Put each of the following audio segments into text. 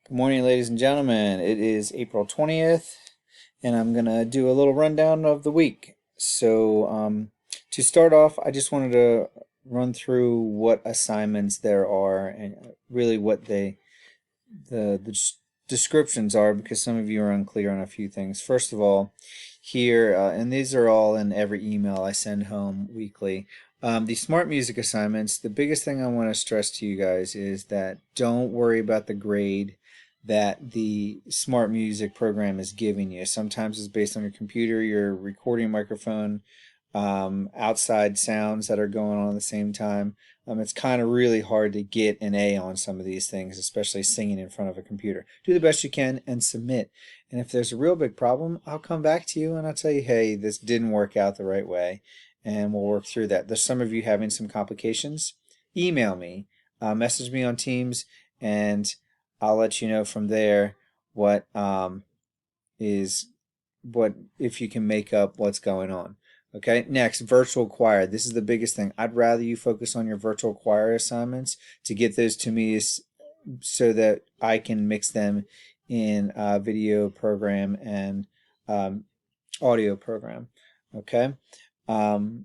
Good morning, ladies and gentlemen. It is April 20th, and I'm going to do a little rundown of the week. To start off, I just wanted to run through what assignments there are and really what the descriptions are, because some of you are unclear on a few things. First of all, here, and these are all in every email I send home weekly. The smart music assignments, the biggest thing I want to stress to you guys is that don't worry about the grade that the smart music program is giving you. Sometimes it's based on your computer, your recording microphone, outside sounds that are going on at the same time. It's kind of really hard to get an A on some of these things, especially singing in front of a computer. Do the best you can and submit. And if there's a real big problem, I'll come back to you and I'll tell you, hey, this didn't work out the right way, and we'll work through that. There's some of you having some complications. Email me, message me on Teams, and I'll let you know from there what is what if you can make up what's going on. Okay, next, virtual choir. This is the biggest thing. I'd rather you focus on your virtual choir assignments to get those to me so that I can mix them in a video program and audio program. Okay. Annie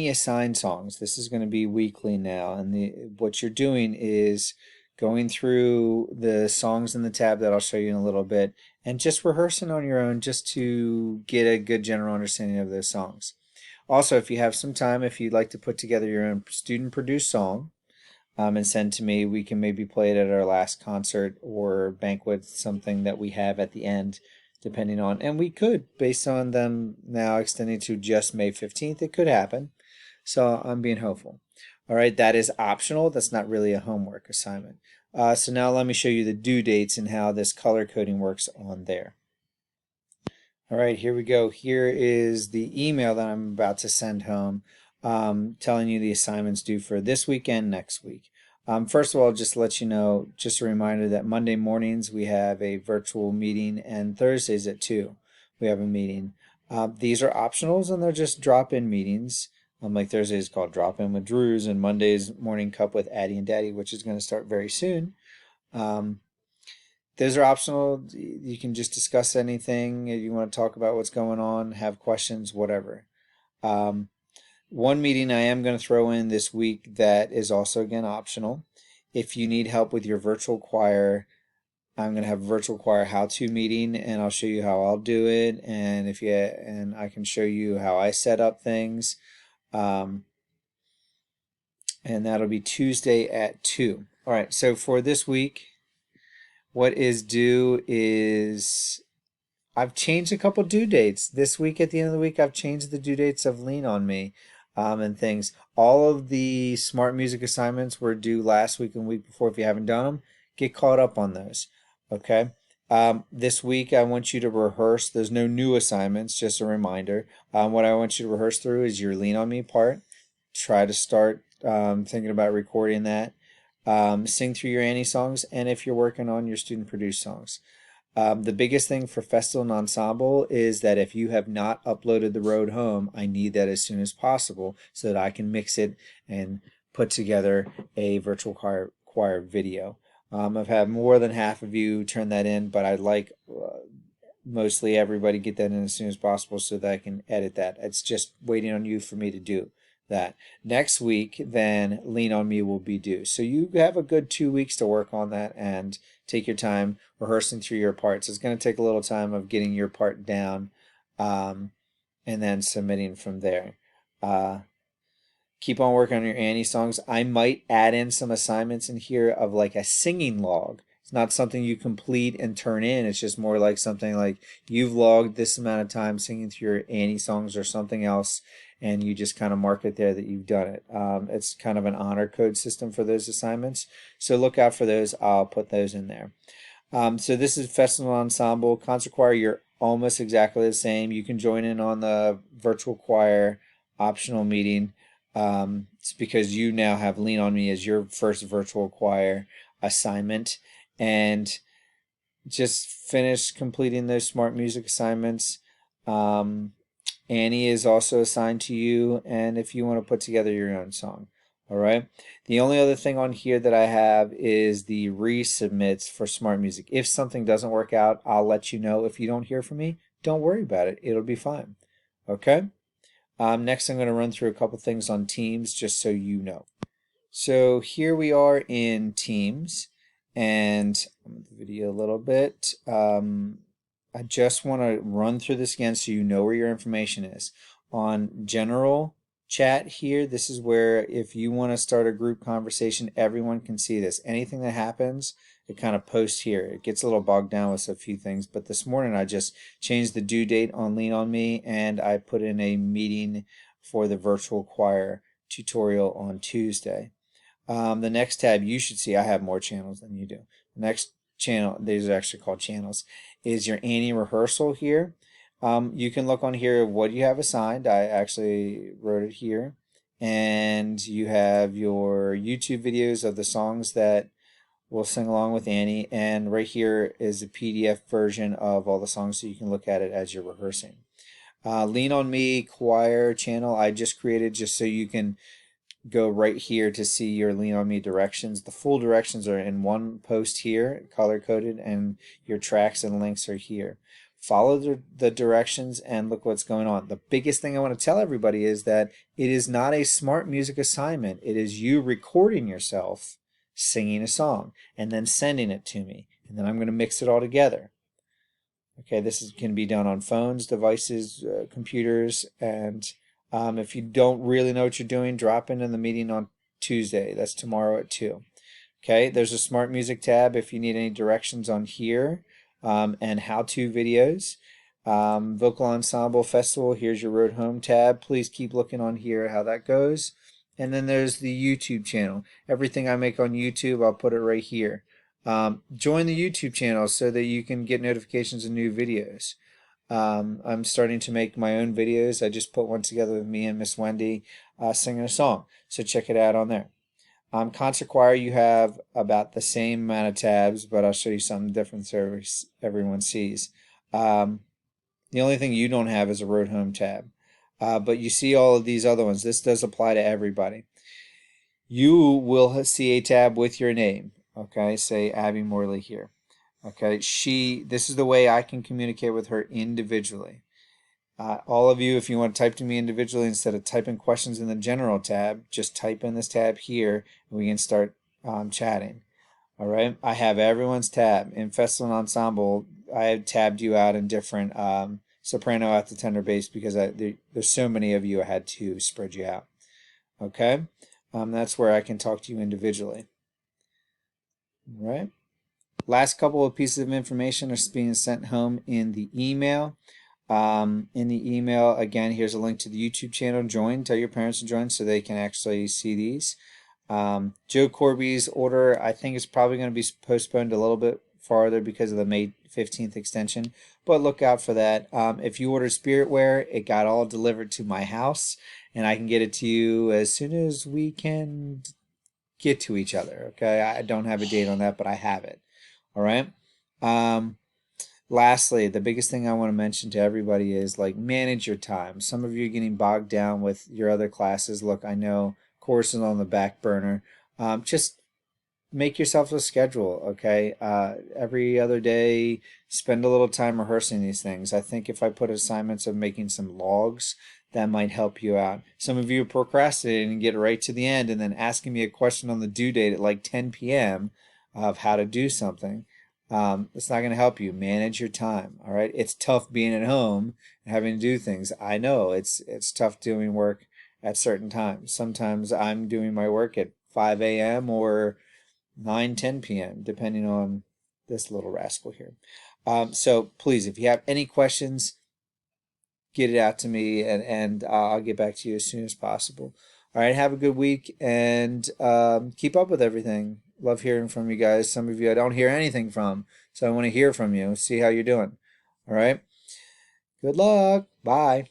assigned songs. This is going to be weekly now, and what you're doing is going through the songs in the tab that I'll show you in a little bit, and just rehearsing on your own just to get a good general understanding of those songs. Also, if you have some time, if you'd like to put together your own student-produced song and send to me, we can maybe play it at our last concert or banquet, something that we have at the end, depending on, and we could, based on them now extending to just May 15th, it could happen. So I'm being hopeful. All right, that is optional. That's not really a homework assignment. So now let me show you the due dates and how this color coding works on there. All right, here we go. Here is the email that I'm about to send home, telling you the assignments due for this week and next week. First of all, just to let you know, just a reminder that Monday mornings we have a virtual meeting, and Thursdays at 2 we have a meeting. These are optionals, and they're just drop-in meetings. Like Thursday is called Drop In with Drews, and Monday's Morning Cup with Addie and Daddy, which is going to start very soon. Those are optional. You can just discuss anything. If you want to talk about what's going on, have questions, whatever. One meeting I am going to throw in this week that is also, again, optional. If you need help with your virtual choir, I'm going to have a virtual choir how-to meeting, and I'll show you how I'll do it, and I can show you how I set up things. And that'll be Tuesday at 2. All right, so for this week, what is due is I've changed a couple due dates. This week, at the end of the week, I've changed the due dates of Lean on Me and things. All of the smart music assignments were due last week and week before. If you haven't done them, get caught up on those. Okay. This week, I want you to rehearse. There's no new assignments, just a reminder. What I want you to rehearse through is your Lean on Me part. Try to start thinking about recording that. Sing through your Annie songs, and if you're working on your student-produced songs. The biggest thing for festival and ensemble is that if you have not uploaded The Road Home, I need that as soon as possible so that I can mix it and put together a virtual choir video. I've had more than half of you turn that in, but I'd like mostly everybody get that in as soon as possible so that I can edit that. It's just waiting on you for me to do that. Next week, then Lean on Me will be due. So you have a good 2 weeks to work on that and take your time rehearsing through your parts. It's going to take a little time of getting your part down and then submitting from there. Keep on working on your Annie songs. I might add in some assignments in here of like a singing log. It's not something you complete and turn in. It's just more like something like you've logged this amount of time singing through your Annie songs or something else, and you just kind of mark it there that you've done it. It's kind of an honor code system for those assignments. So look out for those. I'll put those in there. So this is Festival Ensemble. Concert Choir, you're almost exactly the same. You can join in on the virtual choir optional meeting. It's because you now have Lean on Me as your first virtual choir assignment, and just finish completing those smart music assignments. Annie is also assigned to you, and if you want to put together your own song. All right. The only other thing on here that I have is the resubmits for Smart Music. If something doesn't work out, I'll let you know. If you don't hear from me, don't worry about it. It'll be fine. Okay. Next, I'm going to run through a couple things on Teams just so you know. So here we are in Teams, and I'm going to video a little bit. I just want to run through this again so you know where your information is. On General Chat here, this is where if you want to start a group conversation, everyone can see this. Anything that happens, it kind of posts here. It gets a little bogged down with a few things, but this morning I just changed the due date on Lean On Me, and I put in a meeting for the virtual choir tutorial on Tuesday. The next tab you should see, I have more channels than you do. The next channel, these are actually called channels, is your Annie rehearsal here. You can look on here what you have assigned. I actually wrote it here. And you have your YouTube videos of the songs that we'll sing along with Annie. And right here is a PDF version of all the songs so you can look at it as you're rehearsing. Lean On Me choir channel I just created just so you can go right here to see your Lean On Me directions. The full directions are in one post here, color coded, and your tracks and links are here. Follow the directions and look what's going on. The biggest thing I want to tell everybody is that it is not a Smart Music assignment. It is you recording yourself singing a song and then sending it to me, and then I'm going to mix it all together. Okay, can be done on phones, devices, computers, and if you don't really know what you're doing, drop into the meeting on Tuesday. That's tomorrow at 2. Okay, there's a Smart Music tab if you need any directions on here, and how-to videos. Vocal Ensemble Festival, here's your Road Home tab. Please keep looking on here how that goes. And then there's the YouTube channel. Everything I make on YouTube, I'll put it right here. Join the YouTube channel so that you can get notifications of new videos. I'm starting to make my own videos. I just put one together with me and Miss Wendy singing a song. So check it out on there. Concert choir, you have about the same amount of tabs, but I'll show you something different so everyone sees. The only thing you don't have is a Road Home tab. But you see all of these other ones. This does apply to everybody. You will see a tab with your name. Okay, say Abby Morley here. Okay, this is the way I can communicate with her individually. All of you, if you want to type to me individually instead of typing questions in the general tab, just type in this tab here and we can start chatting. All right, I have everyone's tab. In Festival and Ensemble, I have tabbed you out in different soprano out to tenor bass because there's so many of you I had to spread you out. Okay, that's where I can talk to you individually. All right. Last couple of pieces of information are being sent home in the email. In the email, again, here's a link to the YouTube channel. Join. Tell your parents to join so they can actually see these. Joe Corby's order, I think, is probably going to be postponed a little bit farther because of the May 15th extension, but look out for that. If you order Spiritware, it got all delivered to my house, and I can get it to you as soon as we can get to each other. Okay, I don't have a date on that, but I have it. All right. Lastly, the biggest thing I want to mention to everybody is manage your time. Some of you are getting bogged down with your other classes. Look, I know course is on the back burner. Just make yourself a schedule, okay? Every other day, spend a little time rehearsing these things. I think if I put assignments of making some logs, that might help you out. Some of you are procrastinating and get right to the end and then asking me a question on the due date at 10 p.m. of how to do something. It's not going to help you. Manage your time, all right? It's tough being at home and having to do things. I know it's tough doing work at certain times. Sometimes I'm doing my work at 5 a.m. or 9:10 p.m. depending on this little rascal here. So please, if you have any questions, get it out to me and I'll get back to you as soon as possible. All right, have a good week and keep up with everything. Love hearing from you guys. Some of you I don't hear anything from, so I want to hear from you, see how you're doing. All right, good luck. Bye.